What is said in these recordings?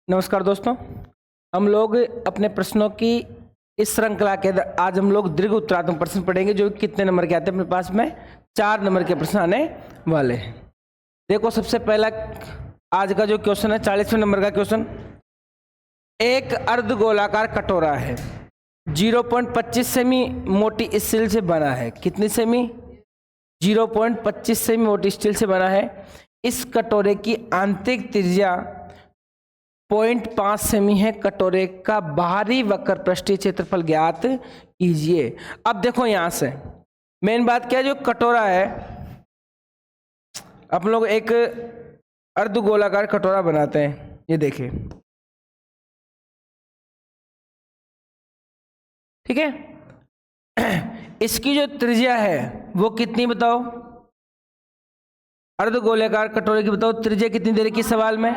नमस्कार दोस्तों, हम लोग अपने प्रश्नों की इस श्रृंखला के अंदर आज हम लोग दीर्घ उत्तरात्मक प्रश्न पढ़ेंगे जो कितने नंबर के आते हैं अपने पास में 4 नंबर के प्रश्न आने वाले हैं। देखो सबसे पहला आज का जो क्वेश्चन है 40वें नंबर का क्वेश्चन। एक अर्धगोलाकार कटोरा है 0.25 सेमी मोटी स्टील से बना है। कितनी सेमी? 0.25 सेमी मोटी स्टील से बना है। इस कटोरे की आंतरिक त्रिज्या 0.5 सेमी है। कटोरे का बाहरी वक्र पृष्ठीय क्षेत्रफल ज्ञात कीजिए। अब देखो यहां से मेन बात क्या है, जो कटोरा है अपन लोग एक अर्धगोलाकार कटोरा बनाते हैं। ये देखिए, ठीक है। इसकी जो त्रिज्या है वो कितनी बताओ? अर्धगोलाकार कटोरे की बताओ त्रिज्या कितनी दे रखी सवाल में?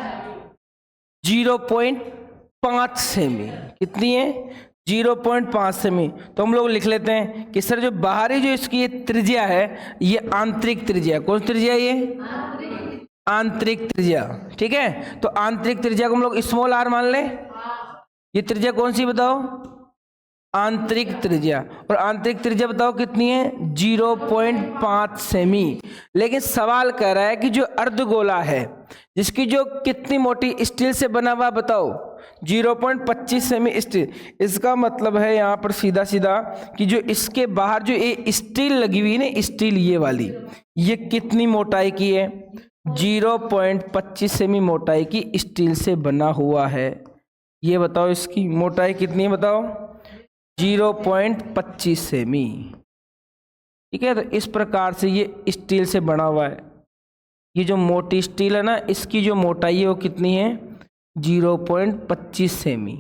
0.5 सेमी। कितनी है? 0.5 सेमी। तो हम लोग लिख लेते हैं कि सर जो बाहरी जो इसकी त्रिज्या है ये आंतरिक त्रिज्या है। कौन सी त्रिज्या है ये? आंतरिक त्रिज्या। ठीक है, तो आंतरिक त्रिज्या को हम लोग स्मॉल आर मान लें। ये त्रिज्या कौन सी बताओ? आंतरिक त्रिज्या। और आंतरिक त्रिज्या बताओ कितनी है? 0.5 सेमी। लेकिन सवाल कह रहा है कि जो अर्धगोला है जिसकी जो कितनी मोटी स्टील से बना हुआ बताओ? 0.25 सेमी स्टील। इसका मतलब है यहाँ पर सीधा सीधा कि जो इसके बाहर जो ये स्टील लगी हुई है ना, स्टील ये वाली, ये कितनी मोटाई की है? 0.25 सेमी मोटाई की स्टील से बना हुआ है। ये बताओ इसकी मोटाई कितनी है बताओ? 0.25 सेमी। ठीक है, तो इस प्रकार से ये स्टील से बना हुआ है। ये जो मोटी स्टील है ना, इसकी जो मोटाई है वो कितनी है? 0.25 सेमी।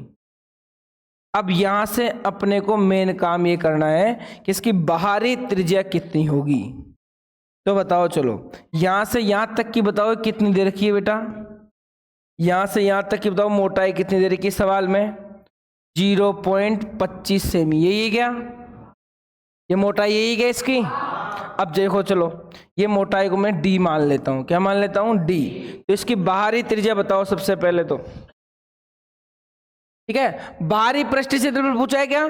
अब यहां से अपने को मेन काम ये करना है कि इसकी बाहरी त्रिज्या कितनी होगी। तो बताओ, चलो यहां से यहां तक की बताओ कितनी दे रखी है बेटा? यहां से यहां तक की बताओ मोटाई कितनी दे रखी है सवाल में? 0.25 सेमी। यही क्या ये मोटाई यही क्या इसकी? अब देखो चलो, ये मोटाई को मैं डी मान लेता हूं। क्या मान लेता हूं? डी। तो इसकी बाहरी त्रिज्या बताओ सबसे पहले तो। ठीक है, बाहरी पृष्ठीय क्षेत्रफल पूछा है क्या?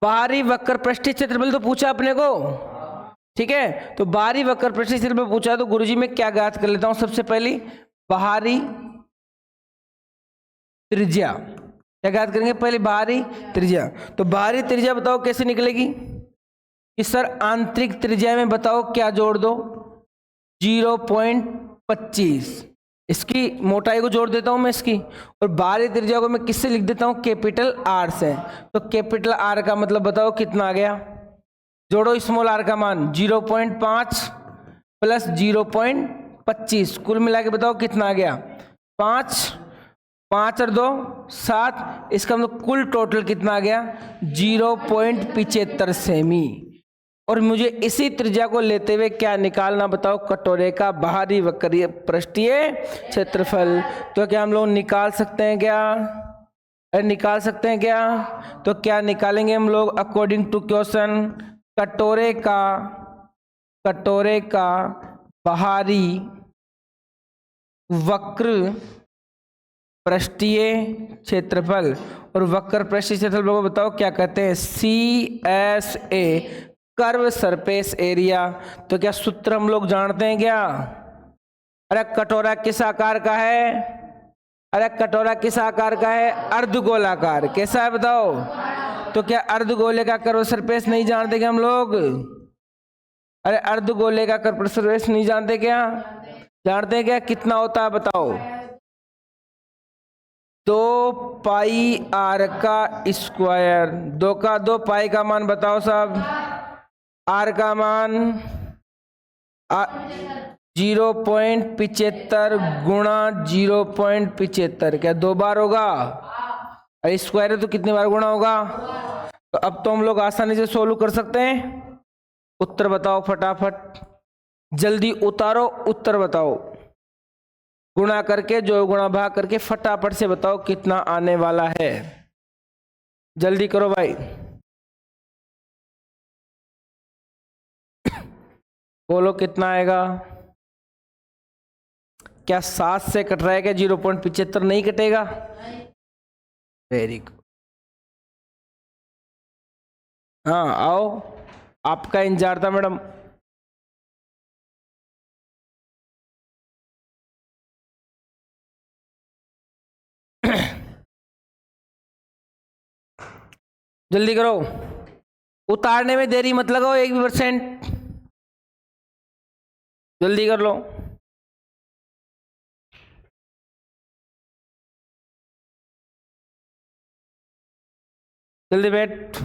बाहरी वक्र पृष्ठीय क्षेत्रफल तो पूछा अपने को। ठीक है, तो बाहरी वक्र पृष्ठीय क्षेत्रफल पूछा है तो गुरुजी मैं क्या ज्ञात कर लेता हूं सबसे पहली? बाहरी त्रिज्या। क्या ज्ञात करेंगे पहले? बाहरी त्रिज्या। तो बाहरी त्रिज्या बताओ कैसे निकलेगी कि सर आंतरिक त्रिज्या में बताओ क्या जोड़ दो? 0.25। इसकी मोटाई को जोड़ देता हूं मैं इसकी, और बाहरी त्रिज्या को मैं किससे लिख देता हूं? कैपिटल आर से। तो कैपिटल आर का मतलब बताओ कितना आ गया? जोड़ो स्मॉल आर का मान। 0.5 प्लस 0.25 कुल मिला के बताओ कितना आ गया? 5। 5 और 2 7। इसका मतलब कुल टोटल कितना आ गया? 0.75 सेमी। और मुझे इसी त्रिज्या को लेते हुए क्या निकालना बताओ? कटोरे का बाहरी वक्रीय पृष्ठीय क्षेत्रफल। तो क्या हम लोग निकाल सकते हैं क्या? अरे निकाल सकते हैं क्या? तो क्या निकालेंगे हम लोग अकॉर्डिंग टू क्वेश्चन? कटोरे का बाहरी वक्र पृष्ठीय क्षेत्रफल। और वक्र पृष्ठीय क्षेत्रफल को बताओ क्या कहते हैं? CSA, curve surface area. तो क्या सूत्र हम लोग जानते हैं क्या? अरे कटोरा किस आकार का है? अरे कटोरा किस आकार का है? अर्धगोलाकार। कैसा है बताओ? तो क्या अर्धगोले का कर्व सरफेस नहीं जानते क्या हम लोग? अरे अर्धगोले का कर्व सरफेस नहीं जानते क्या? जानते हैं क्या? कितना होता है बताओ? 2 पाई आर का स्क्वायर। 2 का 2 पाई का मान बताओ सब। आर का मान 0.75 गुणा 0.75। क्या 2 बार होगा? अरे स्क्वायर है तो कितनी बार गुणा होगा? तो अब तो हम लोग आसानी से सोल्व कर सकते हैं। उत्तर बताओ फटाफट, जल्दी उतारो उत्तर बताओ। गुणा करके, जो गुणा भाग करके फटाफट से बताओ कितना आने वाला है। जल्दी करो भाई, बोलो कितना आएगा? क्या 7 से कट रहा है क्या? 0.75 नहीं कटेगा। Very good. हाँ आओ, आपका इंतजार था मैडम। जल्दी करो, उतारने में देरी मत लगाओ 1%। जल्दी कर लो। जल्दी बैठ।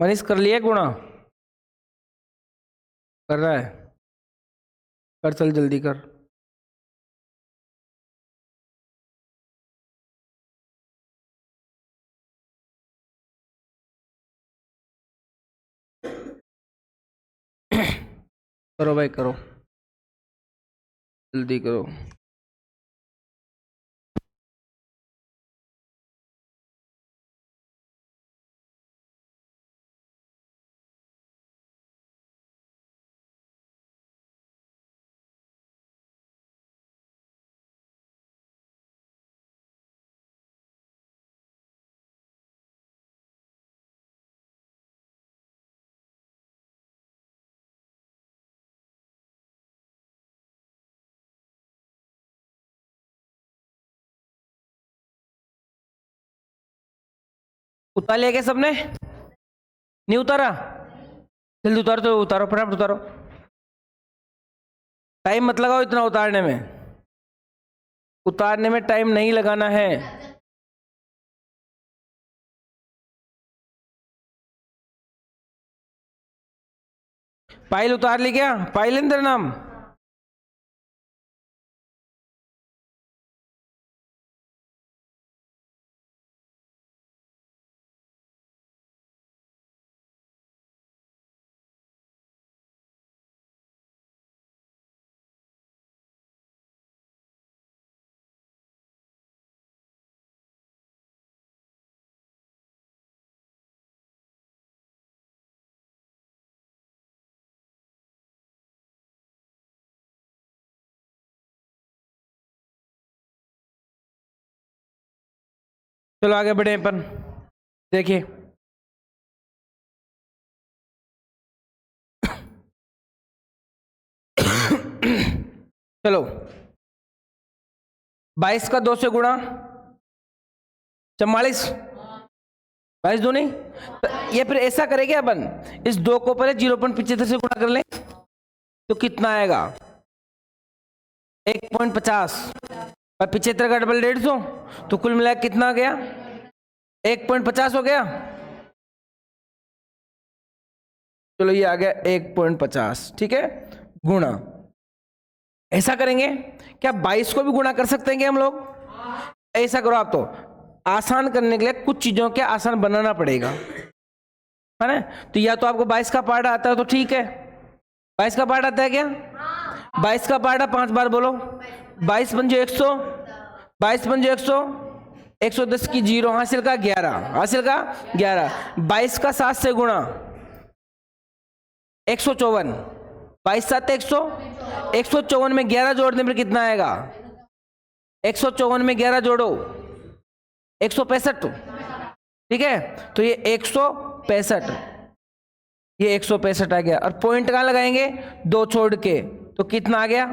मनीष कर लिया गुणा? कर रहा है? कर, चल जल्दी कर। करो भाई करो, जल्दी करो। उतार लिया क्या सबने? नहीं उतारा? जल्दी उतारो, तो उतारो, फटाफट उतारो। टाइम मत लगाओ इतना उतारने में, उतारने में टाइम नहीं लगाना है। पायल उतार ली क्या? पायल इंद्र नाम? चलो आगे बढ़े अपन। देखिए चलो 22 का 2 से गुणा 44, 22 दूनी। ये फिर ऐसा करेंगे अपन, इस 2 को पहले 0.75 से गुणा कर लें तो कितना आएगा? 1.50 और 75 का डबल 150, तो कुल मिला कितना आ गया? 1.50 हो गया। चलो ये आ गया 1.50, ठीक है, गुणा। ऐसा करेंगे क्या 22 को भी गुणा कर सकते हैं क्या हम लोग? ऐसा करो आप, तो आसान करने के लिए कुछ चीजों के आसान बनाना पड़ेगा, है ना? तो या तो आपको 22 का पार्ट आता है तो ठीक है। 22 का पार्ट आता है क्या? 22 का पार्ट 5 बार बोलो। 22 पंजे 100, 22 पंजे 100, 110 की 0, हासिल का 11, हासिल का 11। 22 का 7 से गुणा 154, 22 7 100, 154 में 11 जोड़ने पर कितना आएगा? 154 में 11 जोड़ो 165, ठीक है। तो ये 165, ये 165 आ गया। और पॉइंट कहाँ लगाएंगे? 2 छोड़ के, तो कितना आ गया?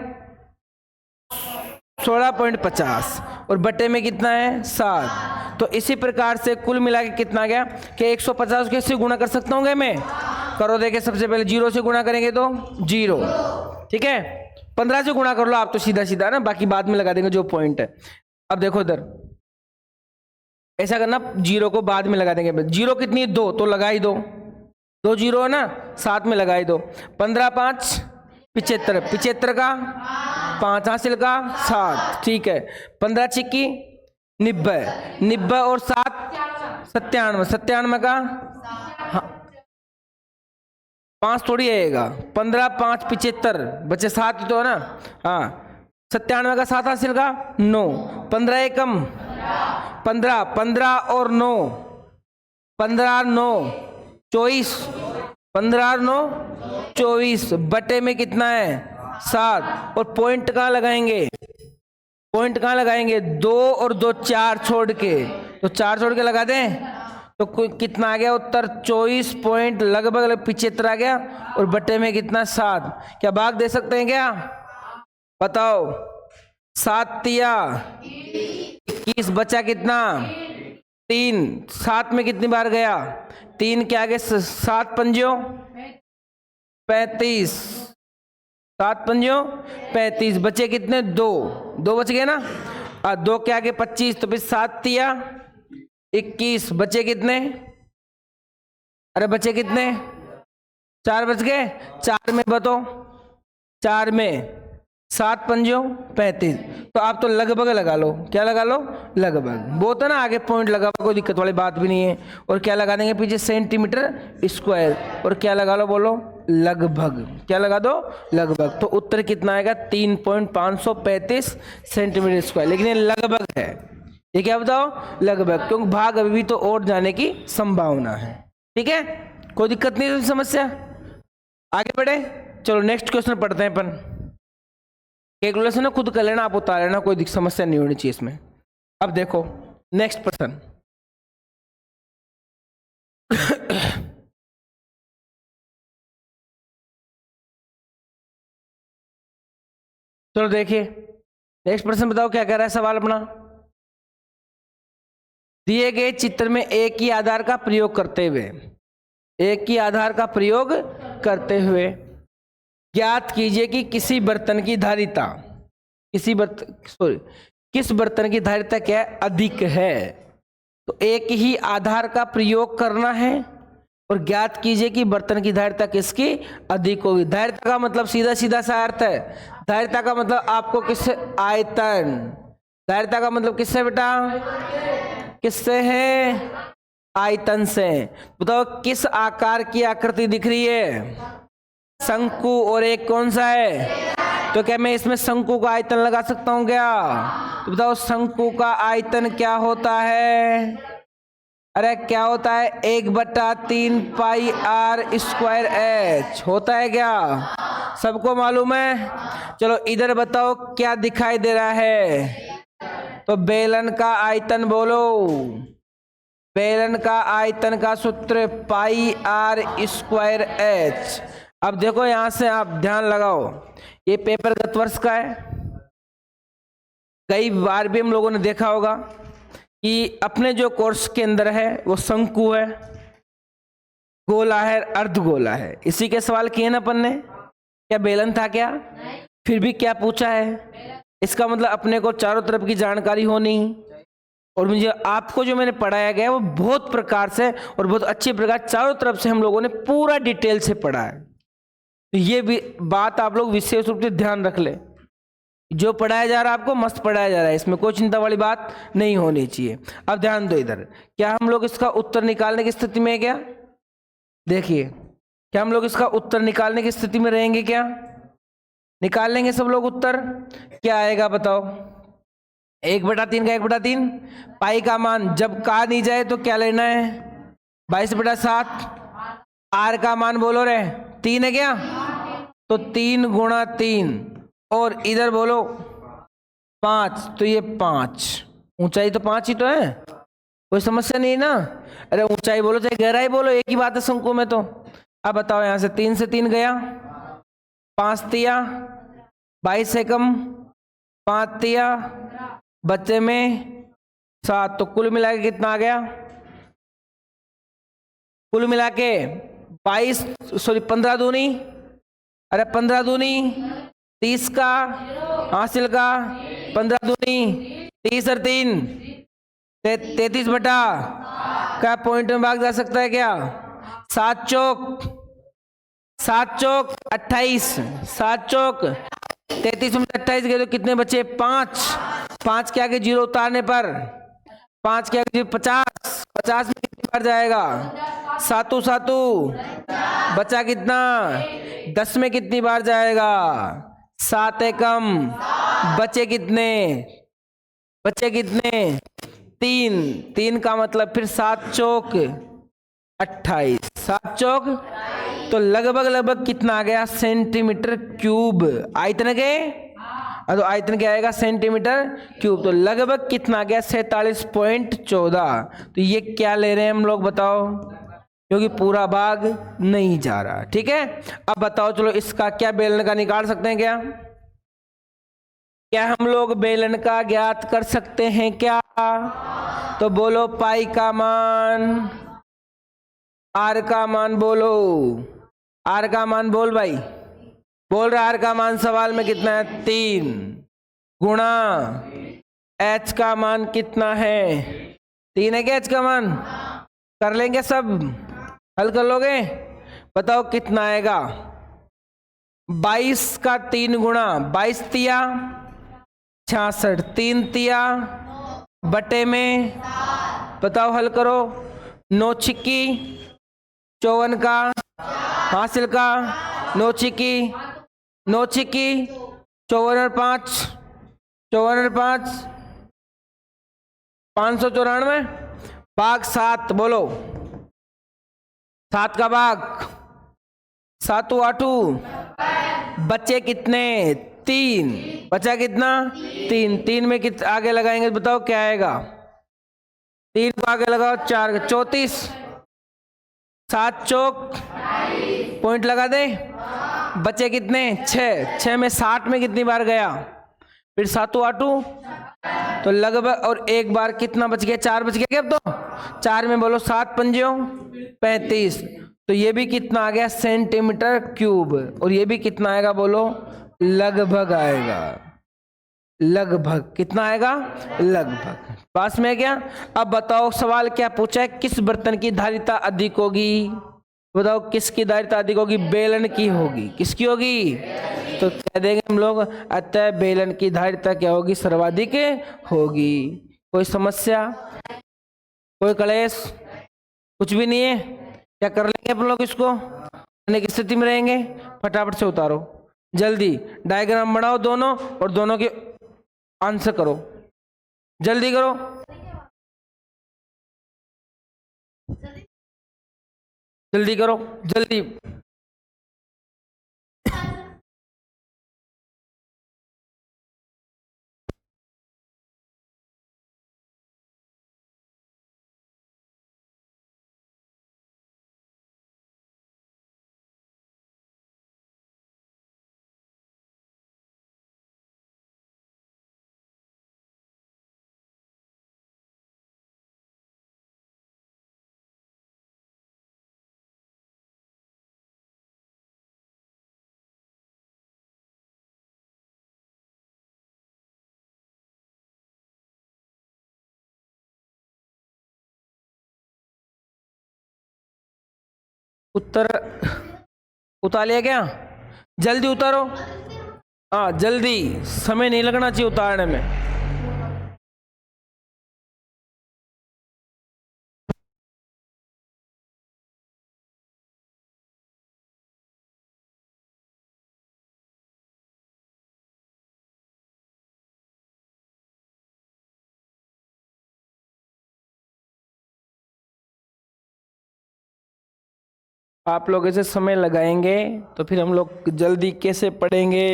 16.50, और बटे में कितना है? 7। तो इसी प्रकार से कुल मिला के कितना आ गया कि 150 कैसे गुणा कर सकता हूँ मैं? करो देखे, सबसे पहले 0 से गुणा करेंगे तो 0, ठीक है। 15 से गुणा कर लो आप तो सीधा सीधा ना, बाकी बाद में लगा देंगे जो पॉइंट है। अब देखो इधर ऐसा करना, 0 को बाद में लगा देंगे। 0 कितनी है? 2, तो लगा ही दो, 2 जीरो है ना, साथ में लगाई दो। 15 5 75, 75 का 5 हासिल का 7, ठीक है। 15 छिक्की 90, 90 और 7 97, 97 का हाँ 5 थोड़ी आएगा, 15 5 75 बचे 7 तो है ना, हाँ 97 का 7 हासिल का 9, 15 एकम 15, 15 और 9 15 9 24, 15 और 9 24 बटे में कितना है 7। और पॉइंट कहाँ लगाएंगे, पॉइंट कहाँ लगाएंगे, 2 और 2 4 छोड़ के, तो 4 छोड़ के लगा दें तो कितना आ गया उत्तर 24 पॉइंट लगभग 75 आ गया। और बटे में कितना 7। क्या भाग दे सकते हैं क्या, बताओ। 7 तिया 21 बचा कितना 3, 7 में कितनी बार गया 3 के आगे 7 पंजों 35, 7 पंजों 35 बचे कितने 2 बच गए ना, 2 के आगे 25 तो फिर 7 तिया 21 बचे कितने, अरे बचे कितने 4 बच गए, 4 में बताओ 4 में 7 पंजों 35, तो आप तो लगभग लगा लो, क्या लगा लो लगभग, वो तो ना आगे पॉइंट लगा, कोई दिक्कत वाली बात भी नहीं है। और क्या लगा देंगे पीछे सेंटीमीटर स्क्वायर, और क्या लगा लो बोलो लगभग, क्या लगा दो लगभग। तो उत्तर कितना आएगा 3.535 सेंटीमीटर स्क्वायर, लेकिन ये लगभग है, ये क्या बताओ लगभग, क्योंकि भाग अभी भी तो और जाने की संभावना है, ठीक है। कोई दिक्कत नहीं है समस्या, आगे बढ़े। चलो नेक्स्ट क्वेश्चन पढ़ते हैं अपन। कैलकुलेशन ना खुद कर लेना, आप उतार लेना, कोई समस्या नहीं होनी चाहिए इसमें। अब देखो नेक्स्ट प्रश्न चलो देखिए नेक्स्ट प्रश्न, बताओ क्या कह रहा है सवाल अपना। दिए गए चित्र में एक ही आधार का प्रयोग करते हुए, एक ही आधार का प्रयोग करते हुए ज्ञात कीजिए कि किसी बर्तन की धारिता, किस बर्तन की धारिता क्या है अधिक है। तो एक ही आधार का प्रयोग करना है और ज्ञात कीजिए कि बर्तन की धारिता किसकी अधिक होगी। धारिता का मतलब सीधा सीधा सा अर्थ है, धारिता का मतलब आपको किससे, आयतन। धारिता का मतलब किससे बेटा, किससे है, आयतन से। बताओ किस आकार की आकृति दिख रही है, शंकु, और एक कौन सा है, तो क्या मैं इसमें शंकु का आयतन लगा सकता हूं क्या। तो बताओ शंकु का आयतन क्या होता है, अरे क्या होता है 1/3 पाई r स्क्वायर h होता है क्या, सबको मालूम है। चलो इधर बताओ क्या दिखाई दे रहा है, तो बेलन का आयतन बोलो, बेलन का आयतन का सूत्र पाई r स्क्वायर h। अब देखो यहां से आप ध्यान लगाओ, ये पेपर गत वर्ष का है, कई बार भी हम लोगों ने देखा होगा कि अपने जो कोर्स के अंदर है वो शंकु है, गोला है, अर्धगोला है, इसी के सवाल किए ना अपन ने। क्या बेलन था क्या, फिर भी क्या पूछा है, इसका मतलब अपने को चारों तरफ की जानकारी होनी। और मुझे आपको जो मैंने पढ़ाया गया वो बहुत प्रकार से और बहुत अच्छी प्रकार चारों तरफ से हम लोगों ने पूरा डिटेल से पढ़ा है। तो ये भी बात आप लोग विशेष रूप से ध्यान रख ले, जो पढ़ाया जा रहा है आपको मस्त पढ़ाया जा रहा है, इसमें कोई चिंता वाली बात नहीं होनी चाहिए। अब ध्यान दो इधर, क्या हम लोग इसका उत्तर निकालने की स्थिति में है क्या, देखिए क्या हम लोग इसका उत्तर निकालने की स्थिति में रहेंगे क्या, निकाल लेंगे सब लोग उत्तर। क्या आएगा बताओ, 1/3 का 1/3 पाई का मान जब कहा नहीं जाए तो क्या लेना है 22/7। आर का मान बोलो रे 3 है क्या, तो 3 गुणा 3, और इधर बोलो 5, तो ये 5, ऊंचाई तो 5 ही तो है, कोई समस्या नहीं ना। अरे ऊंचाई बोलो चाहे गहराई बोलो एक ही बात है शंकु में तो। अब बताओ यहां से 3 से 3 गया, 5 तिया 22 एकम, 5 तिया बच्चे में 7, तो कुल मिला के कितना आ गया, कुल मिला के 15 दूनी, अरे 15 दूनी 30 का हासिल का, 15 दूनी 30 और 3 33 बटा क्या पॉइंट में भाग जा सकता है क्या, सात चौक 28, 33 में 28 गए तो कितने बचे? 5, 5 के आगे जीरो उतारने पर 5 के आगे 50, 50 में कितनी बार जाएगा? सातू सातू बचा कितना? 10 में कितनी बार जाएगा? 7 एकम बचे कितने? 3, 3 का मतलब फिर 7 चौक 28, 7 चौक तो लगभग कितना आ गया? Centimetre cube. आयतन के तो आयतन क्या आएगा? Centimetre cube. तो लगभग कितना आ गया? 47.14। तो ये क्या ले रहे हैं हम लोग बताओ, क्योंकि पूरा भाग नहीं जा रहा। ठीक है, अब बताओ चलो इसका क्या बेलन का निकाल सकते हैं क्या? क्या हम लोग बेलन का ज्ञात कर सकते हैं क्या? तो बोलो पाई का मान, आर का मान बोलो, आर का मान बोल भाई, बोल रहा आर का मान सवाल में कितना है? 3 गुणा एच का मान कितना है? 3 है क्या एच का मान? कर लेंगे सब, हल कर लोगे? बताओ कितना आएगा? 22 का 3 गुणा 22 तिया 66, 3 तिया बटे में, बताओ हल करो। 9 छिक्की 54 का हासिल का, 9 छिक्की 54 और 5, 594 भाग 7 बोलो, 7 का भाग 7 8 बचे कितने? 3 बचा कितना? 3 में कितना आगे लगाएंगे बताओ क्या आएगा? 3 को आगे लगाओ 4 34, 7 चौक पॉइंट लगा दे, बचे कितने? 6 में 60 में कितनी बार गया? फिर 7 8 तो लगभग, और एक बार कितना बच गया? 4 बच गया क्या? अब तो 4 में बोलो 7 पंजों 35, तो ये भी कितना आ गया? Centimetre cube. और ये भी कितना आएगा बोलो? लगभग आएगा, लगभग कितना आएगा? लगभग। पास में है क्या? अब बताओ सवाल क्या पूछा है? किस बर्तन की धारिता अधिक होगी? बताओ किसकी धारिता अधिक होगी? बेलन की होगी। किसकी होगी? तो कह देंगे हम लोग अतः बेलन की धारिता क्या होगी? सर्वाधिक होगी। कोई समस्या, कोई क्लेश? कुछ भी नहीं है? क्या कर लेंगे अपन लोग इसको? करने की स्थिति में रहेंगे। फटाफट से उतारो, जल्दी डायग्राम बनाओ दोनों, और दोनों के आंसर करो, जल्दी करो। जल्दी करो, जल्दी। उत्तर उतार लिया क्या? जल्दी उतारो, हाँ जल्दी, समय नहीं लगना चाहिए उतारने में। आप लोग ऐसे समय लगाएंगे तो फिर हम लोग जल्दी कैसे पढ़ेंगे?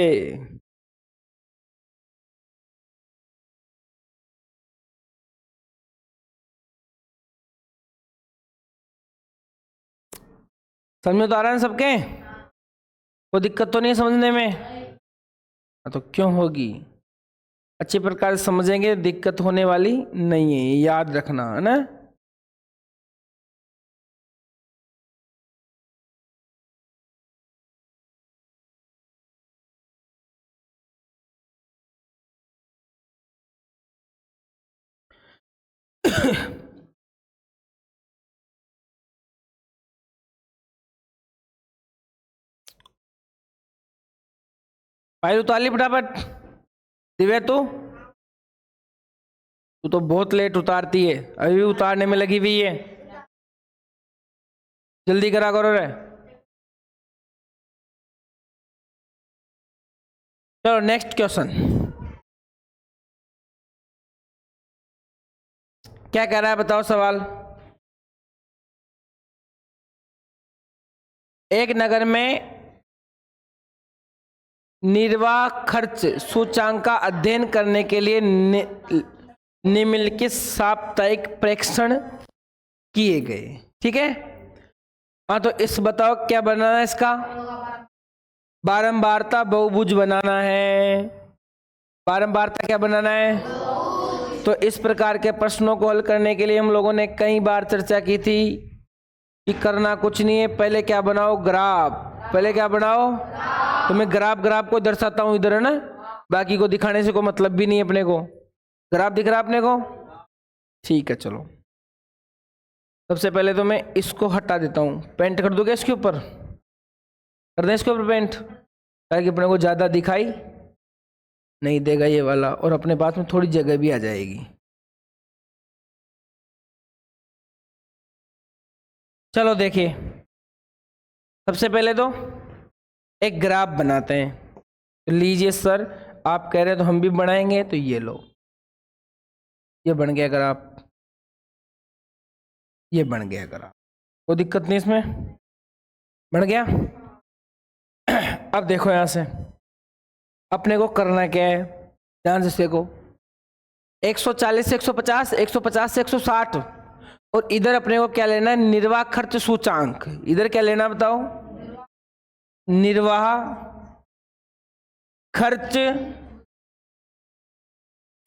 समझ में तो आ रहा है सबके? कोई दिक्कत तो नहीं समझने में? तो क्यों होगी? अच्छे प्रकार से समझेंगे, दिक्कत होने वाली नहीं है, याद रखना है ना। फाइल उतार ली फटाफट। दिव्या तू तो बहुत लेट उतारती है, अभी भी उतारने में लगी हुई है। जल्दी करा करो रे। चलो नेक्स्ट क्वेश्चन, क्या कह रहा है बताओ सवाल। एक नगर में निर्वाह खर्च सूचांक का अध्ययन करने के लिए निम्नलिखित साप्ताहिक प्रेक्षण किए गए। ठीक है, हाँ तो इस बताओ क्या बनाना है इसका, बारंबारता बहुभुज बनाना है। बारंबारता क्या बनाना है। तो इस प्रकार के प्रश्नों को हल करने के लिए हम लोगों ने कई बार चर्चा की थी कि करना कुछ नहीं है, पहले क्या बनाओ, ग्राफ। पहले क्या बनाओ, तो मैं ग्राफ को दर्शाता हूं इधर, है ना, बाकी को दिखाने से कोई मतलब भी नहीं है अपने को। ग्राफ दिख रहा है अपने को, ठीक है। चलो सबसे पहले तो मैं इसको हटा देता हूं, पेंट कर दूंगा इसके ऊपर, कर दें इसके ऊपर पेंट, ताकि अपने को ज्यादा दिखाई नहीं देगा ये वाला, और अपने पास में थोड़ी जगह भी आ जाएगी। चलो देखिए, सबसे पहले तो एक ग्राफ बनाते हैं। तो लीजिए सर, आप कह रहे हैं तो हम भी बनाएंगे, तो ये लो, ये बन गया ग्राफ, ये बन गया ग्राफ, कोई दिक्कत नहीं इसमें, बन गया। अब देखो यहां से अपने को करना क्या है, ध्यान से देखो, 140 से 150, 150 से 160, और इधर अपने को क्या लेना है, निर्वाह खर्च सूचांक। इधर क्या लेना बताओ, निर्वाह खर्च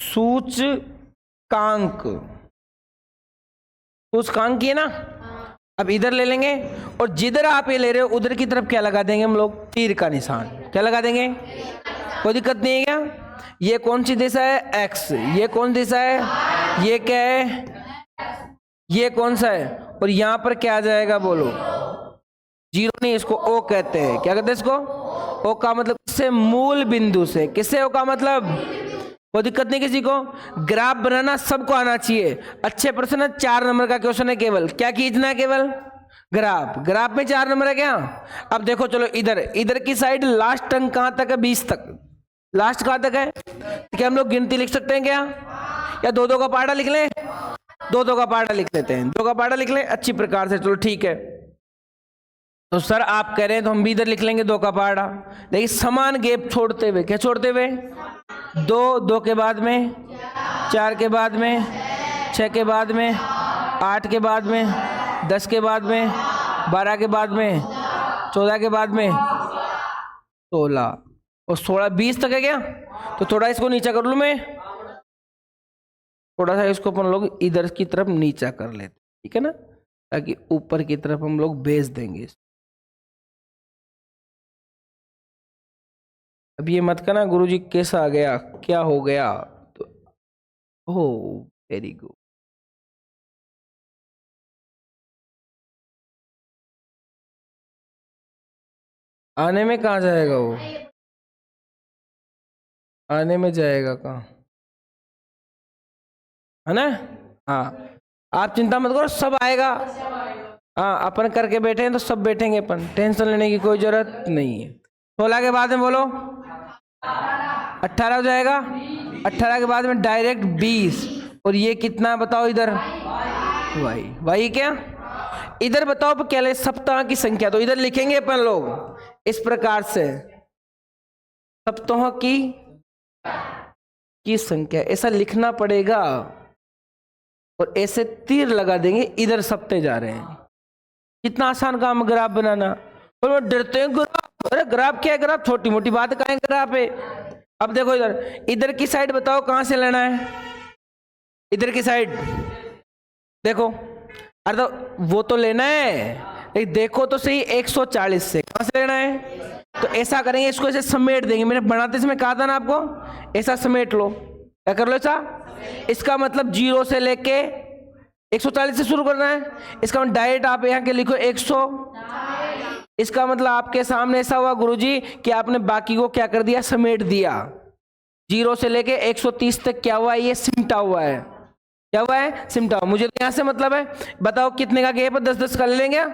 सूचकांक। सूचकांक है ना, अब इधर ले लेंगे, और जिधर आप ये ले रहे हो उधर की तरफ क्या लगा देंगे हम लोग, तीर का निशान। क्या लगा देंगे, कोई दिक्कत नहीं है क्या। ये कौन सी दिशा है, एक्स, ये कौन दिशा है, ये क्या है, ये कौन सा है, और यहां पर क्या आ जाएगा बोलो, जीरो नहीं, इसको ओ कहते हैं। क्या कहते हैं इसको, ओ का मतलब किससे, मूल बिंदु से। किससे ओ का मतलब, कोई दिक्कत नहीं किसी को। ग्राफ बनाना सबको आना चाहिए, अच्छे प्रश्न, 4 नंबर का क्वेश्चन है केवल। क्या खींचना है, केवल ग्राफ। ग्राफ में 4 नंबर है क्या। अब देखो चलो इधर की साइड लास्ट अंक कहां तक है, 20 तक, लास्ट कहां तक है। क्या हम लोग गिनती लिख सकते हैं क्या, या दो का पहाड़ा लिख लें, दो का पहाड़ा लिख लेते हैं, 2 का पहाड़ा लिख लें अच्छी प्रकार से। चलो ठीक है, तो सर आप कह रहे हैं तो हम भी इधर लिख लेंगे 2 का पहाड़ा, लेकिन समान गैप छोड़ते हुए। क्या छोड़ते हुए, 2 के बाद में, 4 के बाद में, 6 के बाद में, 8 के बाद में, 10 के बाद में, 12 के बाद में, 14 के बाद में, 16, और 16 20 तक है क्या। तो थोड़ा इसको नीचा कर लूं मैं, थोड़ा सा इसको अपन लोग इधर की तरफ नीचा कर लेते, ठीक है ना, ताकि ऊपर की तरफ हम लोग भेज देंगे। अब ये मत कहना गुरुजी कैसा आ गया, क्या हो गया, तो हो वेरी गुड। आने में कहाँ जाएगा वो, आने में जाएगा कहाँ, है ना। हाँ आप चिंता मत करो, सब आएगा। हाँ अपन करके बैठे हैं तो सब बैठेंगे अपन, टेंशन लेने की कोई जरूरत नहीं है। 16 के बाद में बोलो 18 हो जाएगा, 18 के बाद में डायरेक्ट 20, और ये कितना बताओ इधर, वाई क्या, इधर बताओ क्या ले, सप्ताह की संख्या। तो इधर लिखेंगे अपन लोग इस प्रकार से, सप्ताहों की संख्या, ऐसा लिखना पड़ेगा, और ऐसे तीर लगा देंगे, इधर सप्ते जा रहे हैं। कितना आसान काम ग्राफ बनाना, और वो डरते हैं ग्राफ, अरे ग्राफ क्या है, ग्राफ छोटी मोटी बात कहाँ है ग्राफ है। अब देखो इधर की साइड बताओ कहां से लेना है, इधर की साइड देखो, अरे तो वो तो लेना है, देखो तो सही 140 से कहां से लेना है। तो ऐसा करेंगे, इसको ऐसे समेट देंगे, मैंने बनाते समय कहा था ना आपको, ऐसा समेट लो। क्या कर लो ऐसा, इसका मतलब 0 से लेके 140 से शुरू करना है। इसका मतलब डायरेक्ट आप यहाँ के लिखो 100, इसका मतलब आपके सामने ऐसा हुआ गुरुजी कि आपने बाकी को क्या कर दिया, समेट दिया। 0 से लेके 130 तक क्या हुआ, ये सिमटा हुआ है। क्या हुआ है, सिमटा हुआ। मुझे तो यहां से मतलब है, बताओ कितने का गैप है, 10-10 कर लेंगे।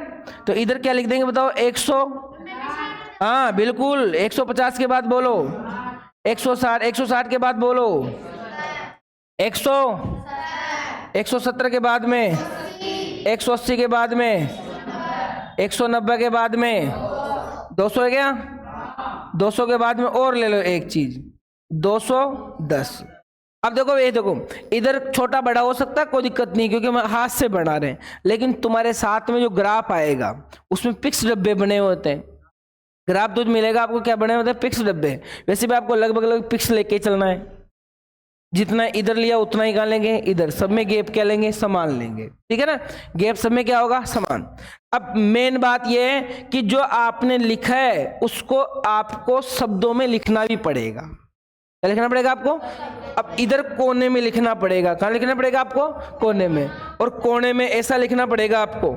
तो इधर क्या लिख देंगे बताओ, 100, हाँ बिल्कुल, 150 के बाद बोलो 160, 160 के बाद बोलो 100, 170 के बाद में 180 के बाद में 190 के बाद में 200 है क्या, 200 के बाद में और ले लो एक चीज 210। अब देखो ये देखो, इधर छोटा बड़ा हो सकता है, कोई दिक्कत नहीं, क्योंकि हम हाथ से बना रहे हैं। लेकिन तुम्हारे साथ में जो ग्राफ आएगा उसमें फिक्स डब्बे बने होते हैं। ग्राफ तो मिलेगा आपको, क्या बने होते हैं, फिक्स डब्बे। वैसे भी आपको लगभग फिक्स लेके चलना है, जितना इधर लिया उतना ही लेंगे, इधर सब में गैप क्या लेंगे, समान लेंगे। ठीक है ना, गैप सब में क्या होगा, समान। अब मेन बात यह है कि जो आपने लिखा है उसको आपको शब्दों में लिखना भी पड़ेगा। क्या लिखना पड़ेगा आपको, अब इधर कोने में लिखना पड़ेगा। कहाँ लिखना पड़ेगा आपको, कोने में। और कोने में ऐसा लिखना पड़ेगा आपको,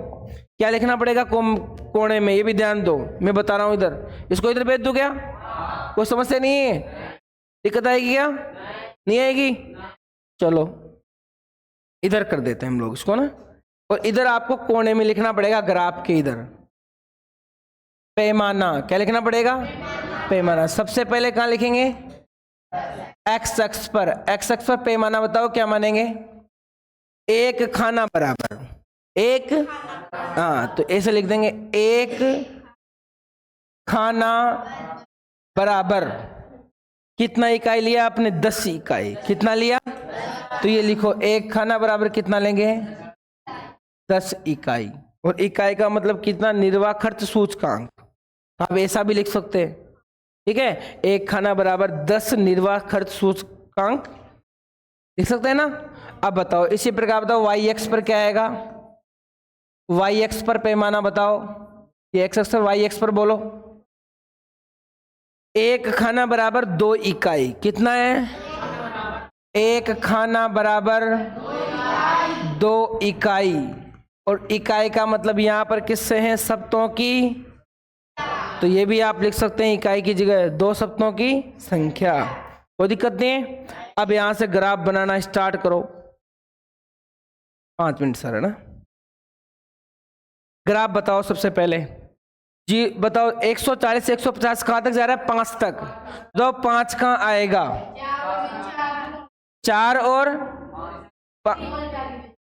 क्या लिखना पड़ेगा, कोने में। ये भी ध्यान दो, मैं बता रहा हूं इधर, इसको इधर भेज दूं क्या, कोई समस्या नहीं है, दिक्कत आएगी क्या, नहीं आएगी। चलो इधर कर देते हैं हम लोग इसको ना। और इधर आपको कोने में लिखना पड़ेगा, ग्राफ के इधर पैमाना। क्या लिखना पड़ेगा, पैमाना। सबसे पहले कहाँ लिखेंगे, एक्स अक्ष पर। एक्स अक्ष पर पैमाना बताओ क्या मानेंगे, एक खाना बराबर एक, हाँ तो ऐसे लिख देंगे, एक खाना बराबर कितना इकाई लिया आपने, 10 इकाई। कितना लिया, तो ये लिखो, एक खाना बराबर कितना लेंगे, 10 इकाई। और इकाई का मतलब कितना, निर्वाह खर्च सूचकांक। आप ऐसा भी लिख सकते हैं, ठीक है, एक खाना बराबर 10 निर्वाह खर्च सूचकांक लिख सकते हैं ना। अब बताओ इसी प्रकार बताओ वाई एक्स पर क्या आएगा, वाई एक्स पर पैमाना बताओ, ये एक्स एक्स पर, वाई एक्स पर बोलो। एक खाना बराबर 2 इकाई, कितना है, एक खाना बराबर 2 इकाई। और इकाई का मतलब यहां पर किससे है, सप्तों की। तो ये भी आप लिख सकते हैं, इकाई की जगह 2 सप्तों की संख्या, कोई दिक्कत नहीं है। अब यहां से ग्राफ बनाना स्टार्ट करो, 5 मिनट सर है ना। ग्राफ बताओ सबसे पहले जी, बताओ 140 से 150 कहां तक जा रहा है, 5 तक। तो 5 कहां आएगा, 4 और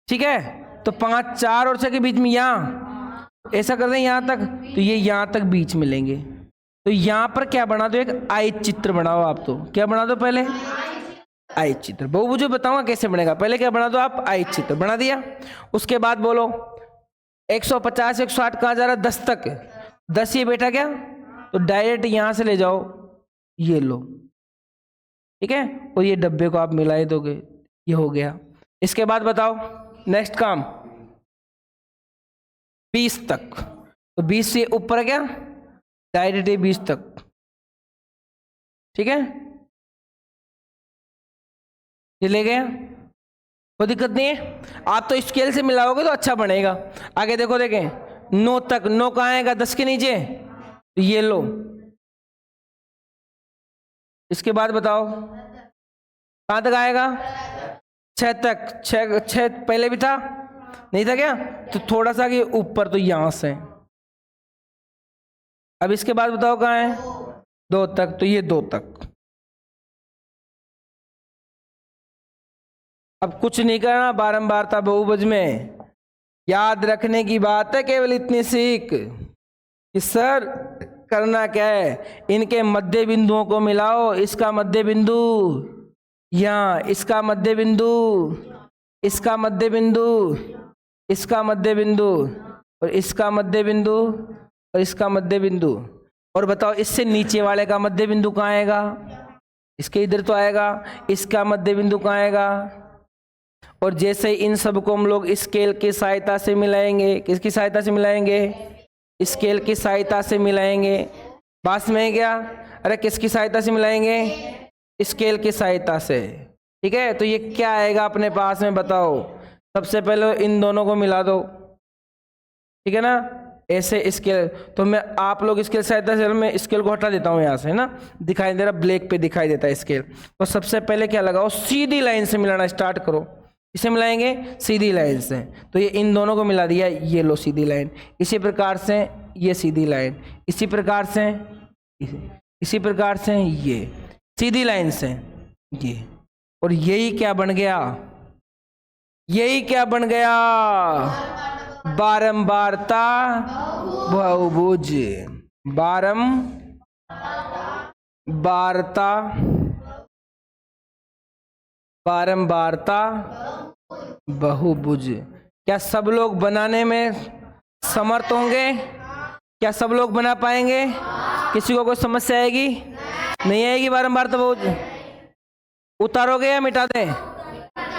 ठीक है, तो 5, 4 और 6 के बीच में, यहां ऐसा कर दें यहां तक, तो ये यहां तक बीच में लेंगे। तो यहां पर क्या बना दो, एक आयत चित्र बनाओ आप। तो क्या बना दो, पहले आयत चित्र। वो मुझे बताऊंगा कैसे बनेगा, पहले क्या बना दो आप, आयत चित्र बना दिया। उसके बाद बोलो 150 160 कहां जा रहा है, 10 तक। 10 ये बैठा क्या, तो डायरेक्ट यहां से ले जाओ, ये लो, ठीक है। और ये डब्बे को आप मिला दोगे, ये हो गया। इसके बाद बताओ नेक्स्ट काम, 20 तक। तो 20 से ऊपर है क्या, डायरेक्ट 20 तक, ठीक है, ये ले गया, कोई दिक्कत नहीं है। आप तो स्केल से मिलाओगे तो अच्छा बनेगा। आगे देखो, देखें 9 तक, 9 कहाँ आएगा, 10 के नीचे, तो ये लो। इसके बाद बताओ कहाँ तक आएगा, 6 तक। 6 पहले भी था, नहीं था क्या, तो थोड़ा सा कि ऊपर, तो यहां से। अब इसके बाद बताओ कहाँ है, 2 तक, तो ये 2 तक। अब कुछ नहीं करना, बारंबारता बहुभुज में याद रखने की बात है, केवल इतनी सीख कि सर करना क्या है, इनके मध्य बिंदुओं को मिलाओ। इसका मध्य बिंदु यहाँ, इसका मध्य बिंदु, इसका मध्य बिंदु, इसका मध्य बिंदु, और इसका मध्य बिंदु, और इसका मध्य बिंदु। और बताओ इससे नीचे वाले का मध्य बिंदु कहाँ आएगा, इसके इधर तो आएगा। इसका मध्य बिंदु कहाँ आएगा। और जैसे इन सबको हम लोग स्केल की सहायता से मिलाएंगे, किसकी सहायता से मिलाएंगे, स्केल की सहायता से मिलाएंगे। बात में क्या, अरे किसकी सहायता से मिलाएंगे, स्केल की सहायता से, ठीक है। तो ये क्या आएगा अपने पास में, बताओ। सबसे पहले इन दोनों को मिला दो, ठीक है ना, ऐसे स्केल, तो मैं आप लोग स्केल सहायता से मैं स्केल को हटा देता हूँ यहाँ से, है ना, दिखाई दे रहा, ब्लैक पे दिखाई देता है स्केल। तो सबसे पहले क्या लगाओ, सीधी लाइन से मिलाना स्टार्ट करो। इसे मिलाएंगे सीधी लाइन से, तो ये इन दोनों को मिला दिया, ये लो सीधी लाइन। इसी प्रकार से ये सीधी लाइन, इसी प्रकार से इसी प्रकार से ये सीधी लाइन से ये, और यही क्या बन गया, यही क्या बन गया, बारंबारता बहुभुज। बारंबारता बहुभुज। क्या सब लोग बनाने में समर्थ होंगे? क्या सब लोग बना पाएंगे? किसी को कोई समस्या आएगी? नहीं आएगी। बारंबारता बहुभुज उतारोगे या मिटा दें?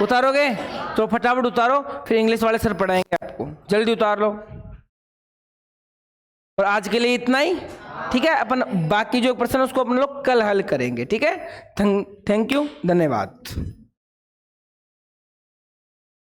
उतारोगे तो फटाफट उतारो, फिर इंग्लिश वाले सर पढ़ाएंगे आपको, जल्दी उतार लो। और आज के लिए इतना ही, ठीक है। अपन बाकी जो प्रश्न है उसको अपन लोग कल हल करेंगे, ठीक है। थैंक यू, धन्यवाद।